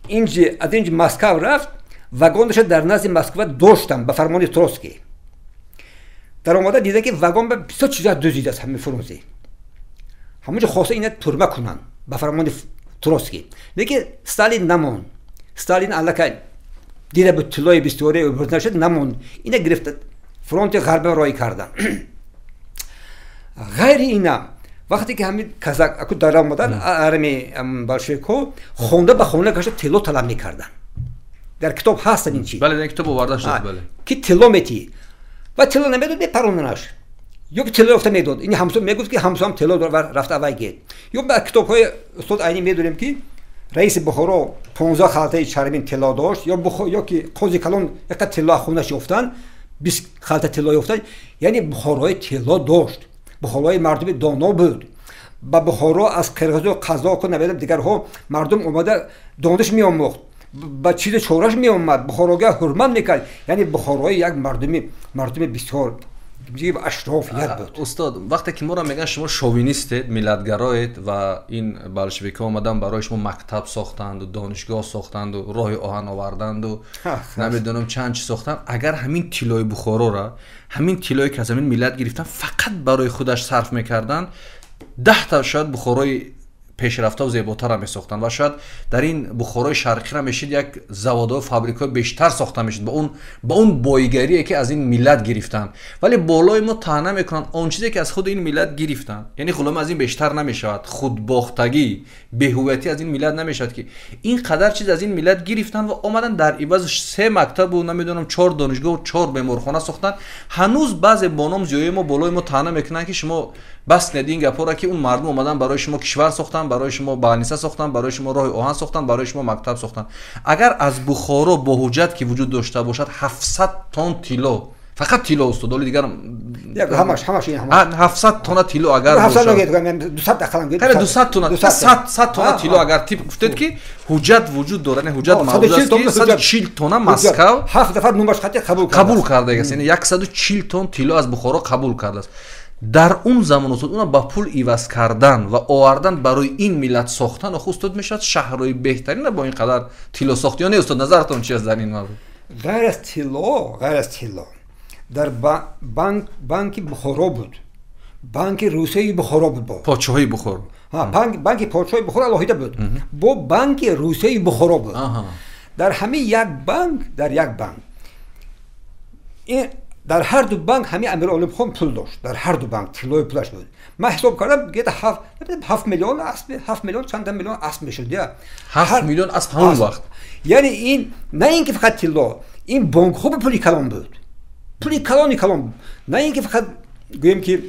اینجا از اینجا مسکو رفت، واگنش در نزد مسکو داشتن به فرمان تروتسکی. در اومده دیده که واگن به 20 چیز دوزیده است همین فرونزی. همونجا خواسته اینو ترمه کنن به فرمان تروتسکی. لیکن استالین نمون. استالین علاقه دیده بود تلوی بستوره بردن شد نمون. اینه گرفت فرانت غرب رای کردن. غیر اینا وقتی که همین کازاک اکو در آمدن ارمی بلشویک‌ها خونده به خونه کشت تلو طلب میکردن. در کتاب هستن این چی؟ بله در کتاب آورده شد بله. کی تلو میتی و تلو نمیداد میپروننش. یا که تلو رفته میداد. این همسو میگفت که همسو هم تلو رفته اوای گید. یا به کتاب‌های استاد عینی میدونیم که رئیس بخارا 15 خالته چرمین طلا داشت یا که قاضی کلان یک طلا خونش یافتن 20 خالته طلا یافتن یعنی بخارای طلا داشت بخارای مردم دانا بود با بخارا از قرقیز و قزاق و نمیدونم دیگرها مردم اومده دانش میآموخت با چیز چورش میآمد بخاراگاه حرمت میکرد یعنی بخارای یک مردم بسیار میگه اشرافیت بود. استاد وقتی که ما را میگن شما شوینیستید ملتگرایید و این بلشویک‌ها اومدن برای شما مکتب ساختند و دانشگاه ساختند و راه آهن آوردند و نمیدونم چند چی ساختند اگر همین طلای بخارا را همین طلایی که از همین ملت گرفتن فقط برای خودش صرف میکردن 10 تا شاید بخارای پیشرفته و زیباتر هم میساختن و شاید در این بخارای شرقی را میشید یک زوادها و فابریکای بیشتر ساخته میشید با اون بایگریه که از این ملت گرفتن ولی بالای ما طعنه میکنن اون چیزی که از خود این ملت گرفتن یعنی غلام از این بیشتر نمیشود خودباختگی بی‌هویتی از این ملت نمیشود که این قدر چیز از این ملت گرفتن و اومدن در عوض 3 مکتب و نمیدونم 4 دانشگاه و 4 بیمارخانه ساختن هنوز بعضی بانام زیای ما بالای ما طعنه میکنن که شما بس ندین گپا را که اون مردم اومدن برای شما کشور ساختن برای شما بانیسه ساختن برای شما راه آهن ساختن برای شما مکتب ساختن اگر از بخارا با حجت که وجود داشته باشد 700 تن طلا فقط طلا است دولی دیگر همش این 700 تن طلا اگر 700 نگید 200 دخلن گید 200 تن 100 تن طلا اگر تیپ گفتید که حجت وجود داره نه حجت موجود است که 140 تن مسکو 7 نفر نمایش خطی قبول کرده است یعنی 140 تن طلا از بخارا قبول کرده است дар он замон устоад уна ба пул иваз кардан ва овардан барои ин миллат сохтан охо устоад мешавад шаҳрҳои беҳтарина бо ин қадар тилло сохти ё не устоад назаратон чи аст дар ин мавзӯъ غیر از طلا در بانک بخارا بود بانک روسیه بخارا بود با подшоҳии Бухор بانک پادشاهی بخارا الهیده بود با بانک روسیه بخارا بود در همین یک بانک این در هر دو بانک همین امیرالملک خان پول داشت در هر دو بانک طلای پولش بود من حساب کردم گفت 7 میلیون اسب 7 میلیون چند میلیون اسب میشد یا 7 میلیون اسب همون وقت یعنی این نه اینکه فقط طلا این بانک خوب پولی کلان بود پولی کلان نه اینکه فقط گویم که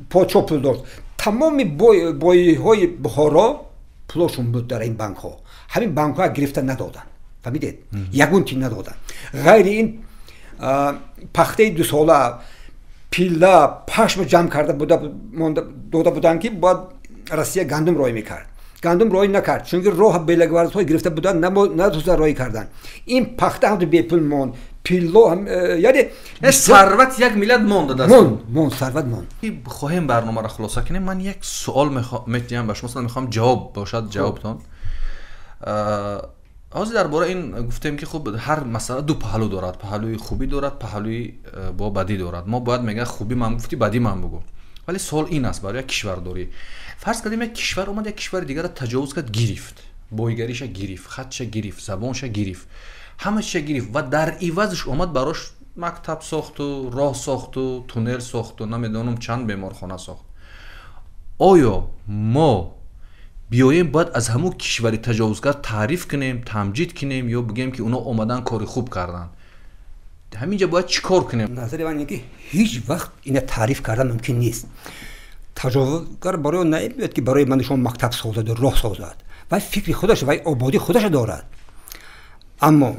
پادشاه پول داشت تمام بایی های بخارا پولشون بود در این بانک ها همین بانک ها گرفتن ندادن فهمیدید یگون تین ندادن غیر این پخته 2 ساله پیلا پشم جمع کرده داده بودن که باید روسیه گندم روی میکرد گندم روی نکرد چون که راه بلگوارت های گرفته بودن نداشته روی کردن این پخته هم به پول مون پیلا هم یعنی ثروت یک ملت مونده دست مون ثروت مون خواهیم برنامه را خلاصه کنیم من یک سوال میتونم باش مثلا میخوام جواب باشد جوابتون آزی درباره این گفتیم که خب هر مسئله دو پهلو دارد پهلوی خوبی دارد پهلوی با بدی دارد ما باید میگه خوبی من گفتی بدی من بگو ولی سوال این است برای کشورداری فرض کنیم یک کشور اومد یک کشور دیگر را تجاوز کرد گرفت بویگریش گرفت خطش گرفت زبانش گرفت همه چیز گرفت و در عوضش اومد براش مکتب ساخت و راه ساخت و تونل ساخت و نمیدونم چند بیمارخانه ساخت آیا ما بیاییم باید از همون کشوری تجاوزگر تعریف کنیم تمجید کنیم یا بگیم که اونا اومدن کاری خوب کردن همینجا باید چی کار کنیم نظر من اینه که هیچ وقت اینه تعریف کردن ممکن نیست تجاوزگر برای نمیاد که برای من شما مکتب سازد راه سازد و فکر خودش و آبادی خودش دارد اما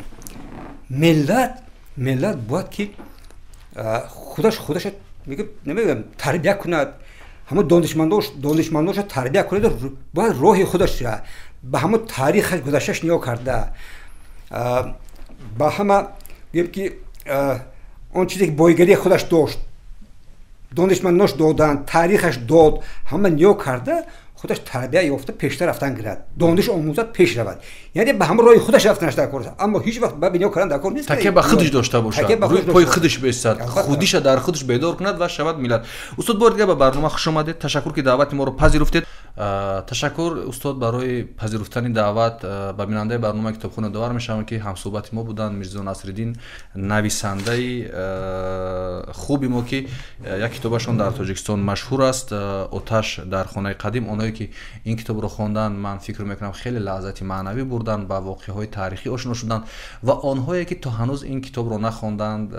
ملت باید که خودش میگه نمیگم تربیت کند همه دانشمنداش تربیت کنه باید راه خودش به همه تاریخ گذشتهش نیا کرده با همه که اون چیزی که بایگری خودش داشت دانشمنداش دادن تاریخش داد همه نیا کرده خودش تربیت یافته پیشتر رفتن گرد دانش آموزد پیش رود یعنی به همه راه خودش رفتنش در کار اما هیچ وقت به بنیاد کردن در کار نیست تکیه به خودش داشته باشه روی پای خودش بایستد خودش در خودش بیدار کند و شود ملت استاد بار دیگه به برنامه خوش آمدید تشکر که دعوت ما رو پذیرفتید تشکر استاد برای پذیرفتن دعوت به بیننده برنامه کتابخانه داور میشم که هم صحبت ما بودن میرزا نصرالدین نویسنده خوبی ما که یک کتابشون در تاجیکستان مشهور است آتش در خانه قدیم اونایی که این کتاب رو خواندن من فکر میکنم خیلی لحظاتی معنوی بردن با واقعه‌های تاریخی آشنا شدن و آنهایی که تا هنوز این کتاب رو نخواندند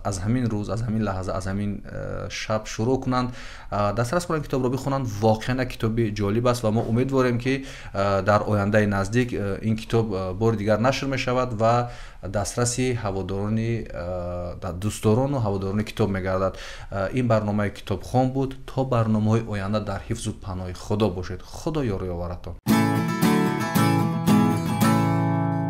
از همین روز از همین لحظه از همین شب شروع کنند دسترس کنند کتاب رو بخونند واقعا کتابی جالب است و ما امیدواریم که در آینده نزدیک این کتاب بار دیگر نشر می شود و دسترسی هواداران دوستداران و هواداران کتاب میگردد این برنامه کتابخوان بود تا برنامه‌های آینده در حفظ و پناه خدا باشید خدا یاری آورتان